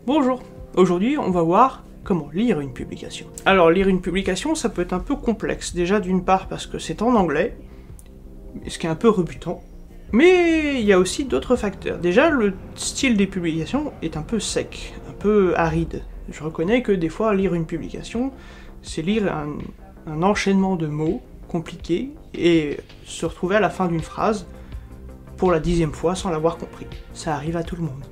Bonjour, aujourd'hui on va voir comment lire une publication. Alors lire une publication ça peut être un peu complexe, déjà d'une part parce que c'est en anglais, ce qui est un peu rebutant, mais il y a aussi d'autres facteurs. Déjà le style des publications est un peu sec, un peu aride. Je reconnais que des fois lire une publication, c'est lire un enchaînement de mots compliqués et se retrouver à la fin d'une phrase pour la 10e fois sans l'avoir compris. Ça arrive à tout le monde,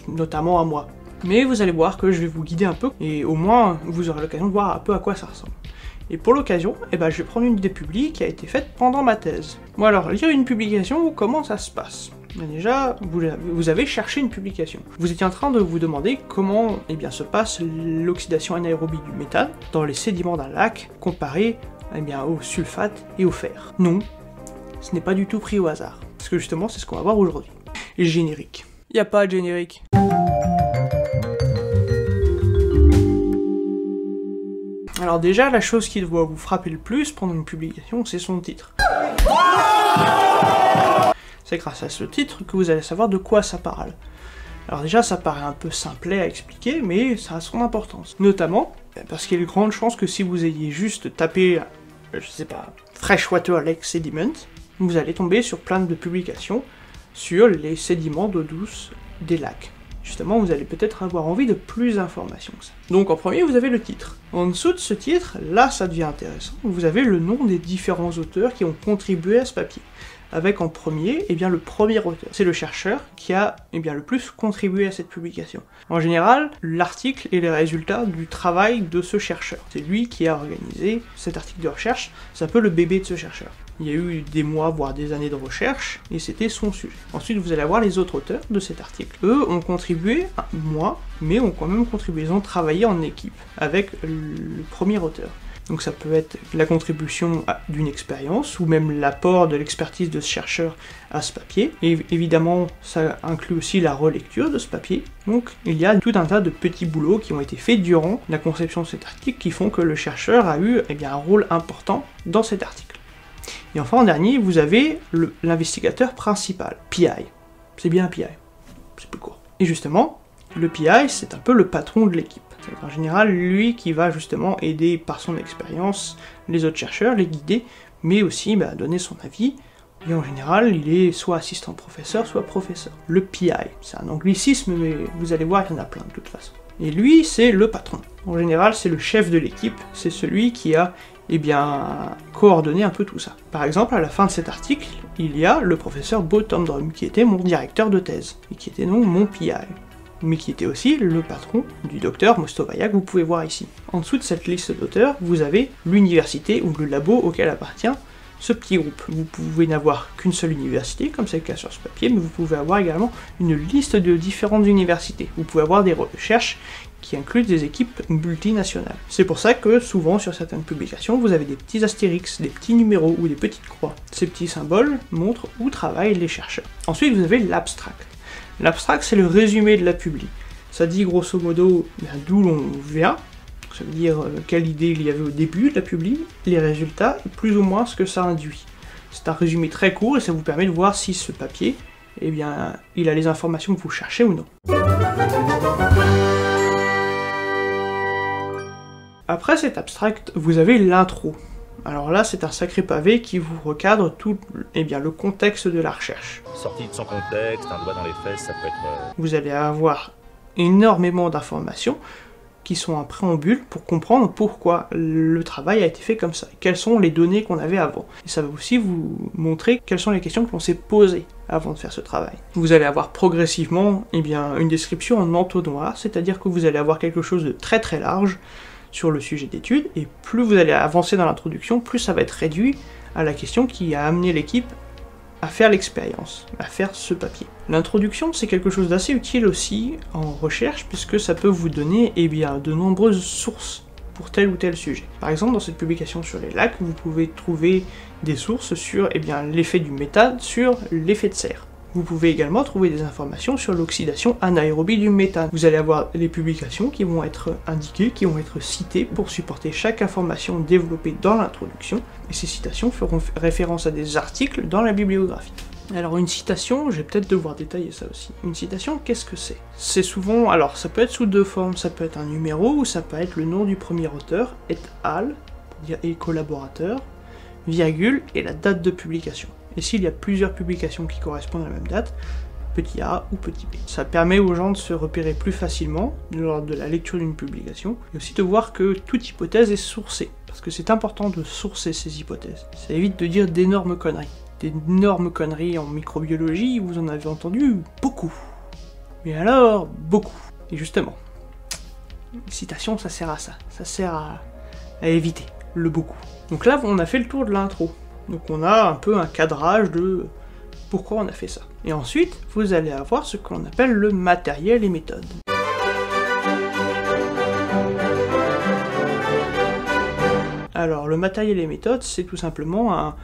notamment à moi. Mais vous allez voir que je vais vous guider un peu, et au moins vous aurez l'occasion de voir un peu à quoi ça ressemble. Et pour l'occasion, je vais prendre une idée publique qui a été faite pendant ma thèse. Bon alors, lire une publication, comment ça se passe? Déjà, vous avez cherché une publication. Vous étiez en train de vous demander comment se passe l'oxydation anaérobie du méthane dans les sédiments d'un lac comparé au sulfate et au fer. Non, ce n'est pas du tout pris au hasard. Parce que justement, c'est ce qu'on va voir aujourd'hui. Et le générique. Y a pas de générique. Alors déjà, la chose qui doit vous frapper le plus pendant une publication, c'est son titre. C'est grâce à ce titre que vous allez savoir de quoi ça parle. Alors déjà, ça paraît un peu simplet à expliquer, mais ça a son importance. Notamment, parce qu'il y a de grandes chances que si vous ayez juste tapé, je sais pas, Freshwater Lake Sediment, vous allez tomber sur plein de publications sur les sédiments d'eau douce des lacs. Justement, vous allez peut-être avoir envie de plus d'informations que ça. Donc en premier, vous avez le titre. En dessous de ce titre, là ça devient intéressant, vous avez le nom des différents auteurs qui ont contribué à ce papier. Avec en premier, le premier auteur. C'est le chercheur qui a le plus contribué à cette publication. En général, l'article est le résultat du travail de ce chercheur. C'est lui qui a organisé cet article de recherche, c'est un peu le bébé de ce chercheur. Il y a eu des mois, voire des années de recherche, et c'était son sujet. Ensuite, vous allez avoir les autres auteurs de cet article. Eux ont contribué, moins, mais ont quand même contribué, ils ont travaillé en équipe avec le premier auteur. Donc ça peut être la contribution d'une expérience, ou même l'apport de l'expertise de ce chercheur à ce papier. Et évidemment, ça inclut aussi la relecture de ce papier. Donc il y a tout un tas de petits boulots qui ont été faits durant la conception de cet article, qui font que le chercheur a eu un rôle important dans cet article. Et enfin, en dernier, vous avez l'investigateur principal, PI. C'est bien un PI, c'est plus court. Et justement, le PI, c'est un peu le patron de l'équipe. C'est en général lui qui va justement aider par son expérience les autres chercheurs, les guider, mais aussi donner son avis. Et en général, il est soit assistant professeur, soit professeur. Le PI, c'est un anglicisme, mais vous allez voir, il y en a plein de toute façon. Et lui, c'est le patron. En général, c'est le chef de l'équipe, c'est celui qui a coordonner un peu tout ça. Par exemple, à la fin de cet article, il y a le professeur Bo Tomdrum, qui était mon directeur de thèse, et qui était donc mon PI, mais qui était aussi le patron du docteur Mostovaya que vous pouvez voir ici. En dessous de cette liste d'auteurs, vous avez l'université ou le labo auquel appartient ce petit groupe. Vous pouvez n'avoir qu'une seule université, comme c'est le cas sur ce papier, mais vous pouvez avoir également une liste de différentes universités. Vous pouvez avoir des recherches qui incluent des équipes multinationales. C'est pour ça que souvent sur certaines publications, vous avez des petits astérix, des petits numéros ou des petites croix. Ces petits symboles montrent où travaillent les chercheurs. Ensuite, vous avez l'abstract. L'abstract, c'est le résumé de la publi. Ça dit grosso modo d'où l'on vient, ça veut dire quelle idée il y avait au début de la publi, les résultats, et plus ou moins ce que ça induit. C'est un résumé très court et ça vous permet de voir si ce papier, il a les informations que vous cherchez ou non. Après cet abstract, vous avez l'intro. Alors là, c'est un sacré pavé qui vous recadre tout le contexte de la recherche. Sorti de son contexte, un doigt dans les fesses, ça peut être... Vous allez avoir énormément d'informations qui sont un préambule pour comprendre pourquoi le travail a été fait comme ça, quelles sont les données qu'on avait avant. Et ça va aussi vous montrer quelles sont les questions que l'on s'est posées avant de faire ce travail. Vous allez avoir progressivement une description en entonnoir, c'est-à-dire que vous allez avoir quelque chose de très très large sur le sujet d'étude, et plus vous allez avancer dans l'introduction, plus ça va être réduit à la question qui a amené l'équipe à faire l'expérience, à faire ce papier. L'introduction, c'est quelque chose d'assez utile aussi en recherche, puisque ça peut vous donner de nombreuses sources pour tel ou tel sujet. Par exemple, dans cette publication sur les lacs, vous pouvez trouver des sources sur l'effet du méthane sur l'effet de serre. Vous pouvez également trouver des informations sur l'oxydation anaérobie du méthane. Vous allez avoir les publications qui vont être indiquées, qui vont être citées pour supporter chaque information développée dans l'introduction, et ces citations feront référence à des articles dans la bibliographie. Alors une citation, je vais peut-être devoir détailler ça aussi. Une citation, qu'est-ce que c'est? C'est souvent, alors ça peut être sous deux formes, ça peut être un numéro ou ça peut être le nom du premier auteur, et al, et collaborateur, virgule et la date de publication. Et s'il y a plusieurs publications qui correspondent à la même date, petit a ou petit b. Ça permet aux gens de se repérer plus facilement lors de la lecture d'une publication, et aussi de voir que toute hypothèse est sourcée, parce que c'est important de sourcer ces hypothèses. Ça évite de dire d'énormes conneries. D'énormes conneries en microbiologie, vous en avez entendu beaucoup. Mais alors, beaucoup. Et justement, une citation, ça sert à ça. Ça sert à éviter le beaucoup. Donc là, on a fait le tour de l'intro. Donc on a un peu un cadrage de pourquoi on a fait ça. Et ensuite, vous allez avoir ce qu'on appelle le matériel et méthode. Alors, le matériel et méthode, c'est tout simplement un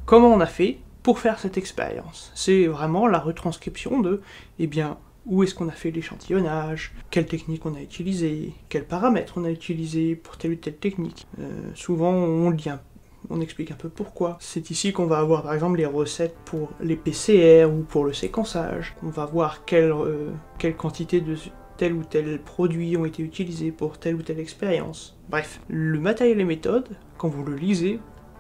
comment on a fait pour faire cette expérience. C'est vraiment la retranscription de, eh bien, où est-ce qu'on a fait l'échantillonnage, quelle technique on a utilisé, quels paramètres on a utilisé pour telle ou telle technique. Souvent, on explique un peu pourquoi. C'est ici qu'on va avoir par exemple les recettes pour les PCR ou pour le séquençage. On va voir quelle quantité de tel ou tel produit ont été utilisés pour telle ou telle expérience. Bref, le matériel et méthode, quand vous le lisez,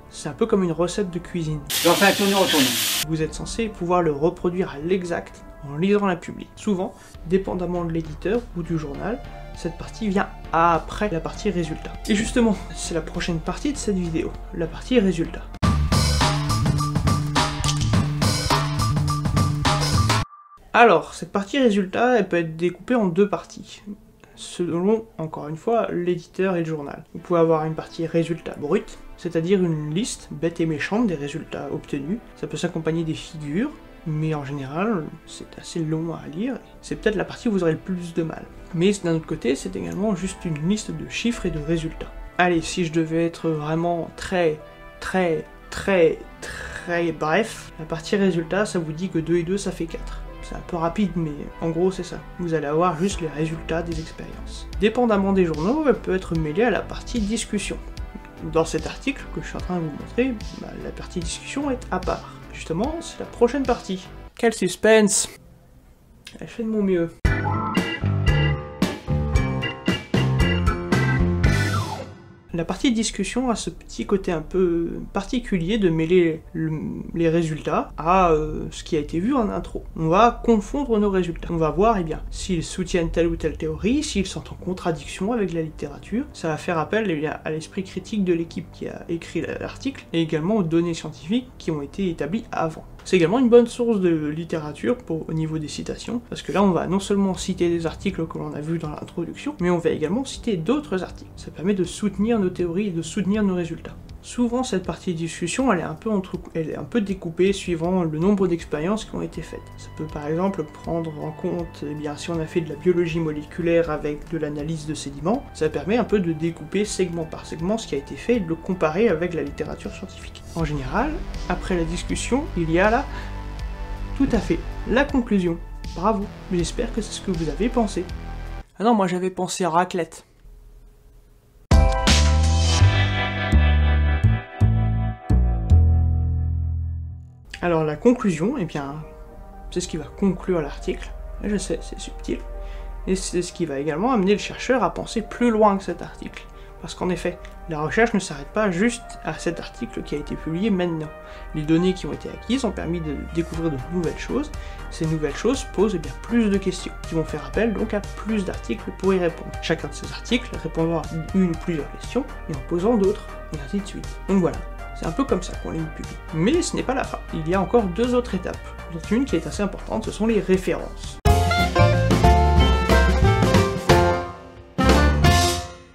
c'est un peu comme une recette de cuisine. J'en fais un tourner, retourner. Vous êtes censé pouvoir le reproduire à l'exact en lisant la publi. Souvent, dépendamment de l'éditeur ou du journal, cette partie vient après la partie résultat. Et justement, c'est la prochaine partie de cette vidéo, la partie résultat. Alors, cette partie résultat, elle peut être découpée en deux parties, selon, encore une fois, l'éditeur et le journal. Vous pouvez avoir une partie résultat brut, c'est-à-dire une liste bête et méchante des résultats obtenus. Ça peut s'accompagner des figures, mais en général, c'est assez long à lire. C'est peut-être la partie où vous aurez le plus de mal. Mais d'un autre côté, c'est également juste une liste de chiffres et de résultats. Allez, si je devais être vraiment très bref, la partie résultat, ça vous dit que 2 et 2, ça fait 4. C'est un peu rapide, mais en gros, c'est ça. Vous allez avoir juste les résultats des expériences. Dépendamment des journaux, elle peut être mêlée à la partie discussion. Dans cet article que je suis en train de vous montrer, la partie discussion est à part. Justement, c'est la prochaine partie. Quel suspense! Je fais de mon mieux. La partie discussion a ce petit côté un peu particulier de mêler les résultats à ce qui a été vu en intro. On va confondre nos résultats. On va voir eh bien, s'ils soutiennent telle ou telle théorie, s'ils sont en contradiction avec la littérature. Ça va faire appel eh bien, à l'esprit critique de l'équipe qui a écrit l'article et également aux données scientifiques qui ont été établies avant. C'est également une bonne source de littérature au niveau des citations, parce que là on va non seulement citer des articles que l'on a vus dans l'introduction, mais on va également citer d'autres articles. Ça permet de soutenir nos théories et de soutenir nos résultats. Souvent cette partie de discussion elle est un peu découpée suivant le nombre d'expériences qui ont été faites. Ça peut par exemple prendre en compte, eh bien, si on a fait de la biologie moléculaire avec de l'analyse de sédiments, ça permet un peu de découper segment par segment ce qui a été fait et de le comparer avec la littérature scientifique. En général, après la discussion, il y a là, tout à fait, la conclusion. Bravo, j'espère que c'est ce que vous avez pensé. Ah non, moi j'avais pensé à raclette. Alors la conclusion, eh bien, c'est ce qui va conclure l'article. Je sais, c'est subtil. Et c'est ce qui va également amener le chercheur à penser plus loin que cet article. Parce qu'en effet, la recherche ne s'arrête pas juste à cet article qui a été publié maintenant. Les données qui ont été acquises ont permis de découvrir de nouvelles choses. Ces nouvelles choses posent eh bien, plus de questions, qui vont faire appel donc à plus d'articles pour y répondre. Chacun de ces articles répondra à une ou plusieurs questions, et en posant d'autres, et ainsi de suite. Donc voilà. C'est un peu comme ça qu'on les publie. Mais ce n'est pas la fin. Il y a encore deux autres étapes, dont une qui est assez importante, ce sont les références.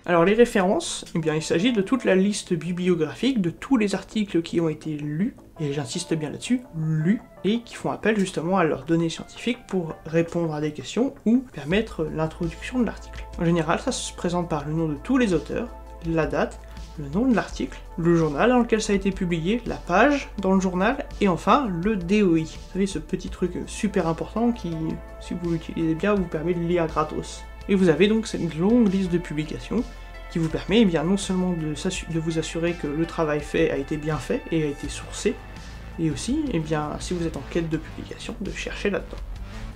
Alors les références, eh bien il s'agit de toute la liste bibliographique de tous les articles qui ont été lus, et j'insiste bien là-dessus, lus, et qui font appel justement à leurs données scientifiques pour répondre à des questions ou permettre l'introduction de l'article. En général, ça se présente par le nom de tous les auteurs, la date, le nom de l'article, le journal dans lequel ça a été publié, la page dans le journal, et enfin le DOI. Vous savez, ce petit truc super important qui, si vous l'utilisez bien, vous permet de lire gratos. Et vous avez donc cette longue liste de publications qui vous permet eh bien, non seulement de vous assurer que le travail fait a été bien fait et a été sourcé, Et aussi, eh bien, si vous êtes en quête de publication, de chercher là-dedans.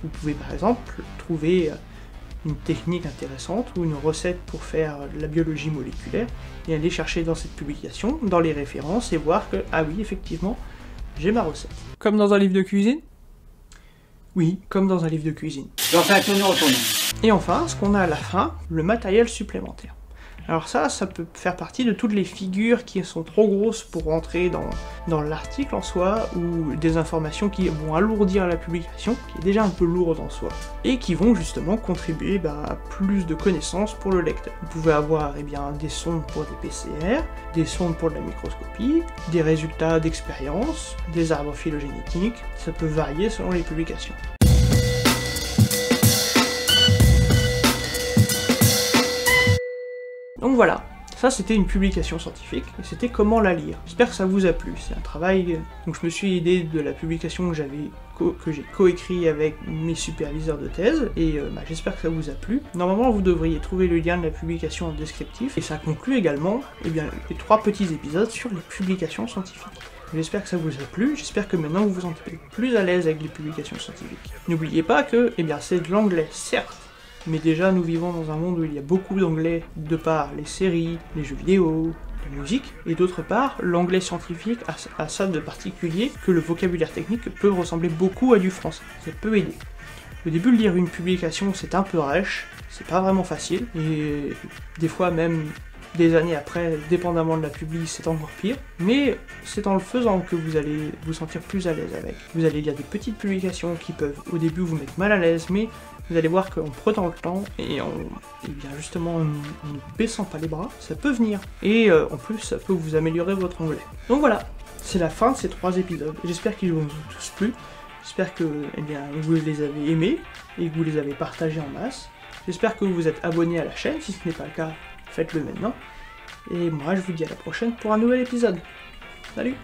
Vous pouvez par exemple trouver une technique intéressante ou une recette pour faire de la biologie moléculaire et aller chercher dans cette publication, dans les références et voir que, ah oui, effectivement, j'ai ma recette. Comme dans un livre de cuisine? Oui, comme dans un livre de cuisine. J'en fais un tournoi au tournoi. Et enfin, ce qu'on a à la fin, le matériel supplémentaire. Alors ça peut faire partie de toutes les figures qui sont trop grosses pour rentrer dans l'article en soi, ou des informations qui vont alourdir la publication, qui est déjà un peu lourde en soi, et qui vont justement contribuer à plus de connaissances pour le lecteur. Vous pouvez avoir des sondes pour des PCR, des sondes pour de la microscopie, des résultats d'expérience, des arbres phylogénétiques, ça peut varier selon les publications. Donc voilà, ça c'était une publication scientifique, et c'était comment la lire. J'espère que ça vous a plu, c'est un travail... Donc je me suis aidé de la publication que j'ai coécrit avec mes superviseurs de thèse, et j'espère que ça vous a plu. Normalement vous devriez trouver le lien de la publication en descriptif, et ça conclut également les 3 petits épisodes sur les publications scientifiques. J'espère que ça vous a plu, j'espère que maintenant vous vous sentez plus à l'aise avec les publications scientifiques. N'oubliez pas que, c'est de l'anglais, certes, mais déjà nous vivons dans un monde où il y a beaucoup d'anglais de par les séries, les jeux vidéo, la musique, et d'autre part, l'anglais scientifique a ça de particulier que le vocabulaire technique peut ressembler beaucoup à du français, ça peut aider. Au début, lire une publication c'est un peu rêche, c'est pas vraiment facile, et des fois même des années après, dépendamment de la publi, c'est encore pire, mais c'est en le faisant que vous allez vous sentir plus à l'aise avec. Vous allez lire des petites publications qui peuvent au début vous mettre mal à l'aise, mais vous allez voir qu'en prenant le temps et en ne baissant pas les bras, ça peut venir. Et en plus, ça peut vous améliorer votre anglais. Donc voilà, c'est la fin de ces 3 épisodes. J'espère qu'ils vous ont tous plu. J'espère que vous les avez aimés et que vous les avez partagés en masse. J'espère que vous vous êtes abonné à la chaîne. Si ce n'est pas le cas, faites-le maintenant. Et moi, je vous dis à la prochaine pour un nouvel épisode. Salut!